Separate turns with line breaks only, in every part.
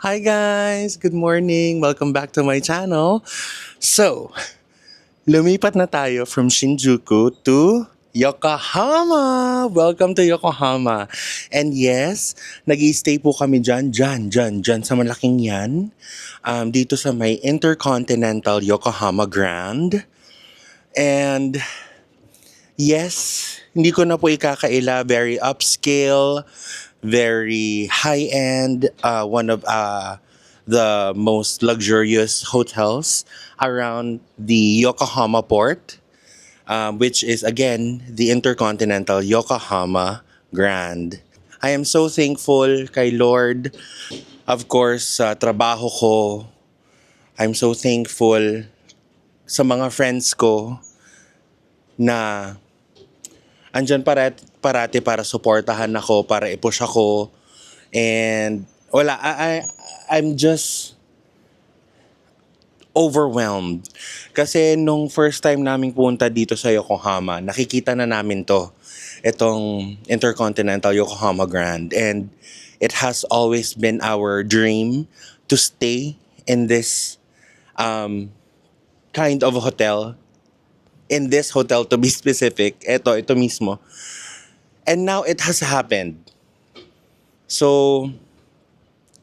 Hi guys! Good morning! Welcome back to my channel. So, lumipat na tayo from Shinjuku to Yokohama! Welcome to Yokohama! And yes, nag-i-stay po kami dyan sa malaking yan. Dito sa may Intercontinental Yokohama Grand. And yes, hindi ko na po ikakaila, very upscale, very high-end, one of the most luxurious hotels around the Yokohama port, which is again the Intercontinental Yokohama Grand. I am so thankful kay Lord. Of course, sa trabaho ko, I'm so thankful sa mga friends ko na andyan parati para suportahan ako, para i-push ako. And wala, I'm just overwhelmed. Kasi nung first time naming punta dito sa Yokohama, nakikita na namin to. Itong Intercontinental Yokohama Grand. And it has always been our dream to stay in this kind of hotel. In this hotel to be specific. Ito mismo. And now it has happened. So,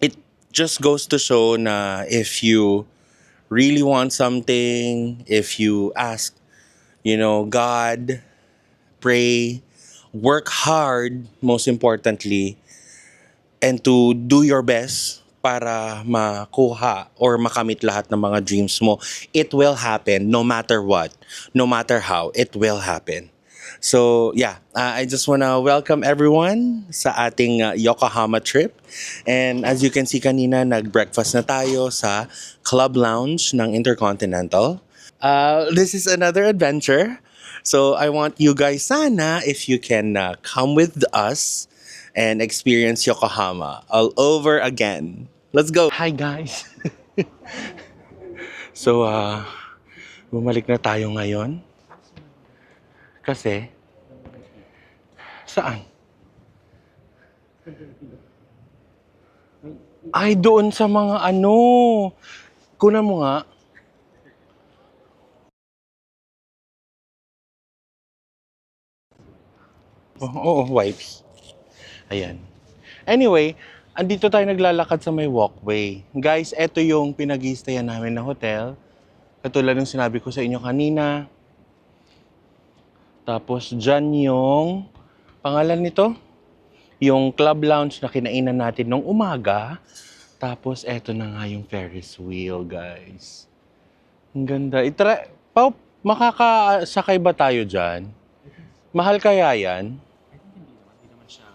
it just goes to show na if you really want something, if you ask, God, pray, work hard, most importantly, and to do your best para makuha or makamit lahat ng mga dreams mo, it will happen no matter what, no matter how, it will happen. So yeah, I just wanna welcome everyone sa ating Yokohama trip. And as you can see kanina, nag-breakfast na tayo sa Club Lounge ng Intercontinental. This is another adventure. So I want you guys sana if you can come with us and experience Yokohama all over again. Let's go. Hi guys. So bumalik na tayo ngayon. Kasi saan? Ay, doon sa mga ano. Kunan mo nga. Oo, wipes. Ayan. Anyway, andito tayo naglalakad sa may walkway. Guys, eto yung pinag-i-stayan namin na hotel. Katulad ng sinabi ko sa inyo kanina. Tapos dyan yung pangalan nito, yung club lounge na kinainan natin nung umaga. Tapos eto na nga yung Ferris wheel, guys. Ang ganda. Makakasakay ba tayo dyan? Mahal kaya yan?
Hindi naman siya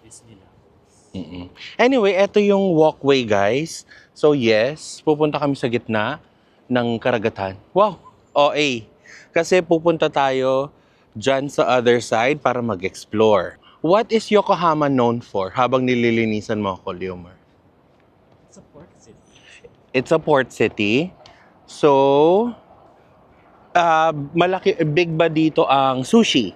Disneyland.
Anyway, eto yung walkway, guys. So yes, pupunta kami sa gitna ng karagatan. Wow! OA. Kasi pupunta tayo dyan sa other side para mag-explore. What is Yokohama known for habang nililinisan mo ako, Leomar?
It's a port city.
It's a port city. So, big ba dito ang sushi?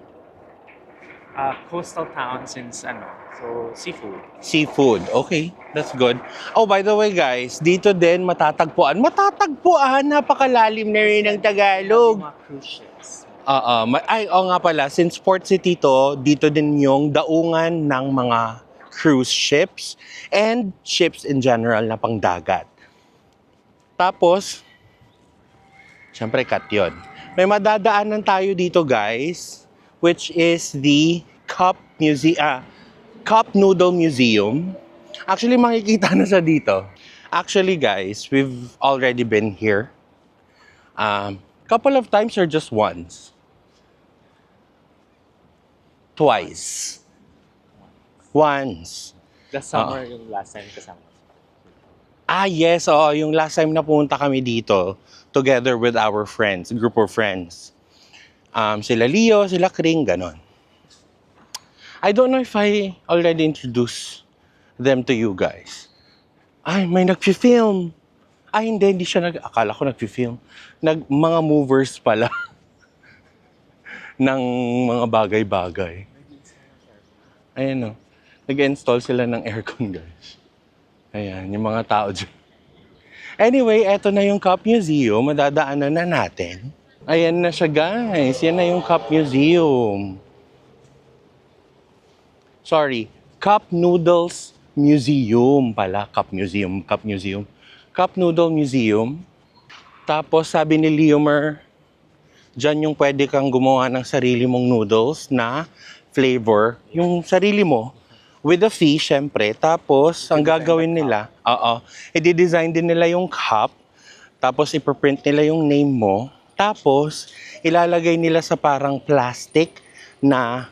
Coastal town since so seafood.
Seafood. Okay, that's good. Oh, by the way guys, dito din matatagpuan, napakalalim na rin ng Tagalog.
Mga cruise ships.
Nga pala, since port city to, dito din yung daungan ng mga cruise ships and ships in general na pangdagat. Tapos, syempre cut yun. May madadaanan tayo dito guys, which is the Cup Noodle Museum. Actually, makikita na sa dito. Actually guys, we've already been here. Couple of times or just once? Twice. Once.
Last summer yung last time kasama.
Yes. Yung last time na pumunta kami dito, together with our friends, group of friends. Sila Leo, sila Kring, ganon. I don't know if I already introduced them to you guys. Ay, may nag-film. Hindi siya akala ko nag-film. Mga movers pala. ng mga bagay-bagay. Ayan o. Nag-install sila ng aircon, guys. Ayan, yung mga tao dyan. Anyway, eto na yung Cup Museum. Madadaanan na natin. Ayan na siya, guys. Yan na yung Cup Museum. Sorry, Cup Noodles Museum pala. Cup Museum, Cup Museum. Cup Noodle Museum. Tapos sabi ni Leomer, dyan yung pwede kang gumawa ng sarili mong noodles na flavor. Yung sarili mo, with a fee, syempre. Tapos, ang gagawin nila, i-design din nila yung cup. Tapos, ipaprint nila yung name mo. Tapos, ilalagay nila sa parang plastic na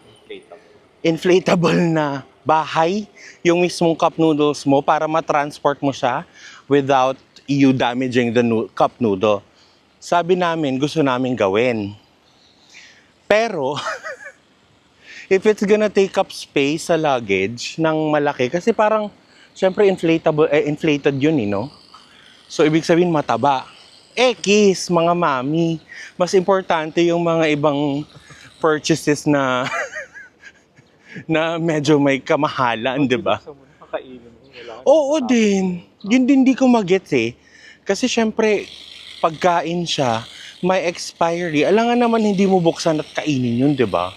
inflatable na bahay, yung mismong cup noodles mo para ma-transport mo siya without you damaging the cup noodle. Sabi namin, gusto namin gawin. Pero, if it's gonna take up space sa luggage ng malaki, kasi parang, syempre inflated yun, no? So, ibig sabihin mataba. Kiss, mga mami. Mas importante yung mga ibang purchases na na medyo may kamahalan, di ba? Oo din. Yun din di ko magets eh. Kasi syempre, pagkain siya, may expiry. Alangan naman hindi mo buksan at kainin yun, di ba?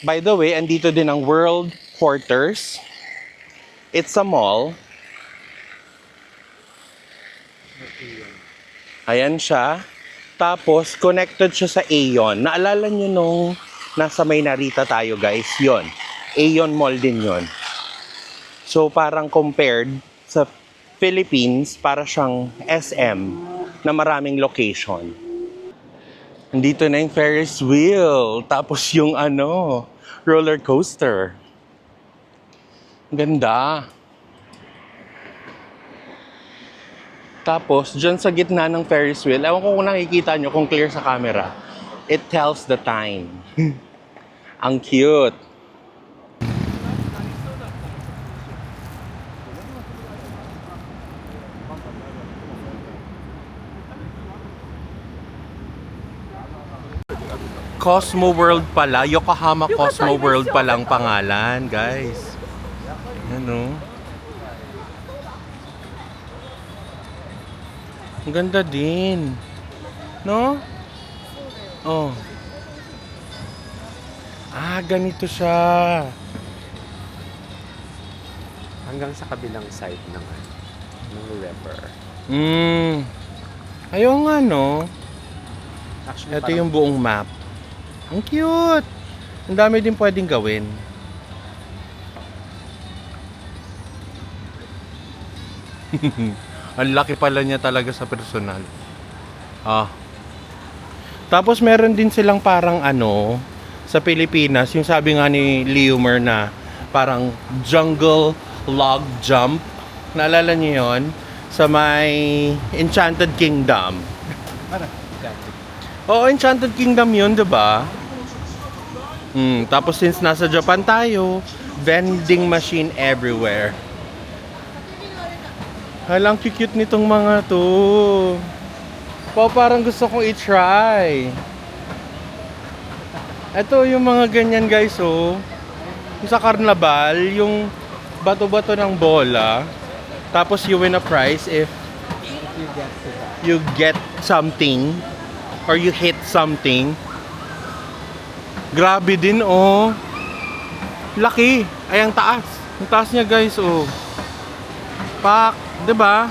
By the way, andito din ang World Quarters. It's a mall. Ayan siya. Tapos, connected siya sa Aeon. Naalala nyo nung nasa May Narita tayo, guys? Yon. Aeon Mall din yon. So, parang compared sa Philippines, para siyang SM na maraming location. Nandito na yung Ferris wheel. Tapos yung roller coaster. Ganda. Tapos, dyan sa gitna ng Ferris wheel, ewan ko kung nakikita nyo, kung clear sa camera, it tells the time. Ang cute. Cosmo World pala. Yokohama Cosmo World palang pangalan, guys. Ano? Ang ganda din. No? Oh. Ganito siya.
Hanggang sa kabilang side ng river.
Ayaw nga, no?
Actually,
Ito yung buong map. Ang cute! Ang dami din pwedeng gawin. Ang laki pala niya talaga sa personal. Tapos meron din silang parang sa Pilipinas, yung sabi nga ni Leomer na parang jungle log jump. Naalala niyo yun? Sa may Enchanted Kingdom. Oo, Enchanted Kingdom yun, diba? Tapos since nasa Japan tayo, vending machine everywhere. Halang cute nitong mga to. Parang gusto kong i-try. Ito yung mga ganyan, guys, oh. Yung sa carnival, yung bato-bato ng bola. Tapos you win a prize if you get something or you hit something. Grabe din, oh. Laki. Ay, ang taas. Ang taas niya, guys, oh. Pak, 'di ba?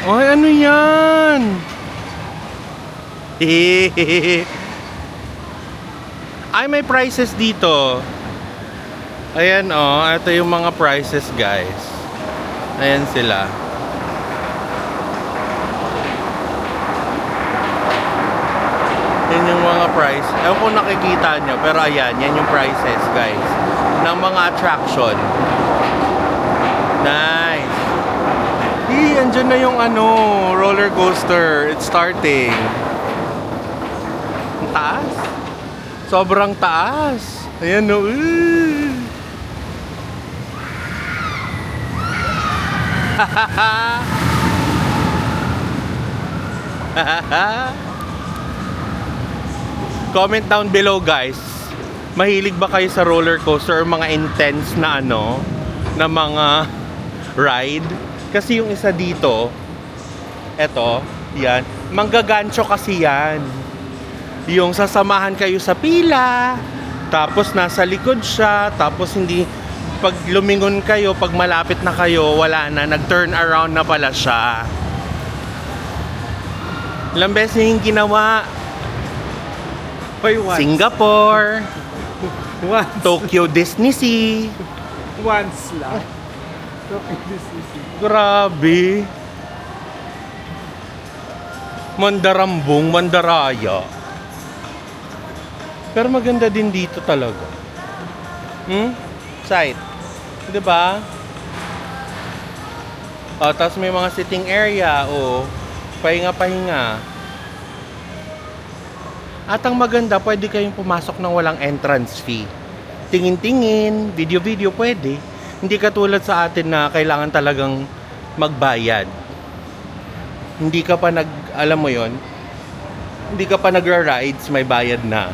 Ay, ano 'yan? Ay, may prices dito. Ayan, oh. Ito yung mga prices, guys. Ayan sila. Yan yung mga price. Ewan ko nakikita nyo, pero ayan, yan yung prices, guys, ng mga attraction. Nice. Andyan na yung roller coaster. It's starting. Ang taas. Sobrang taas. Ayan, no. Comment down below, guys, Mahilig ba kayo sa roller coaster or mga intense na na mga ride? Kasi yung isa dito, eto, yan, manggagancho kasi yan. Yung sasamahan kayo sa pila, tapos nasa likod siya, tapos hindi, pag lumingon kayo, pag malapit na kayo, wala na, nag-turn around na pala siya. Ilang beses na yung ginawa.
Hoy, once.
Singapore,
Once.
Tokyo Disney Sea.
Once lang. Okay, this is it.
Grabe. Mandarambong, mandaraya. Pero maganda din dito talaga. Site. 'Di ba? Tapos may mga sitting area, pahinga-pahinga. At ang maganda, pwede kayong pumasok ng walang entrance fee. Tingin-tingin, video-video, pwede. Hindi katulad sa atin na kailangan talagang magbayad. Hindi ka pa alam mo yon, hindi ka pa nagra-rides, may bayad na.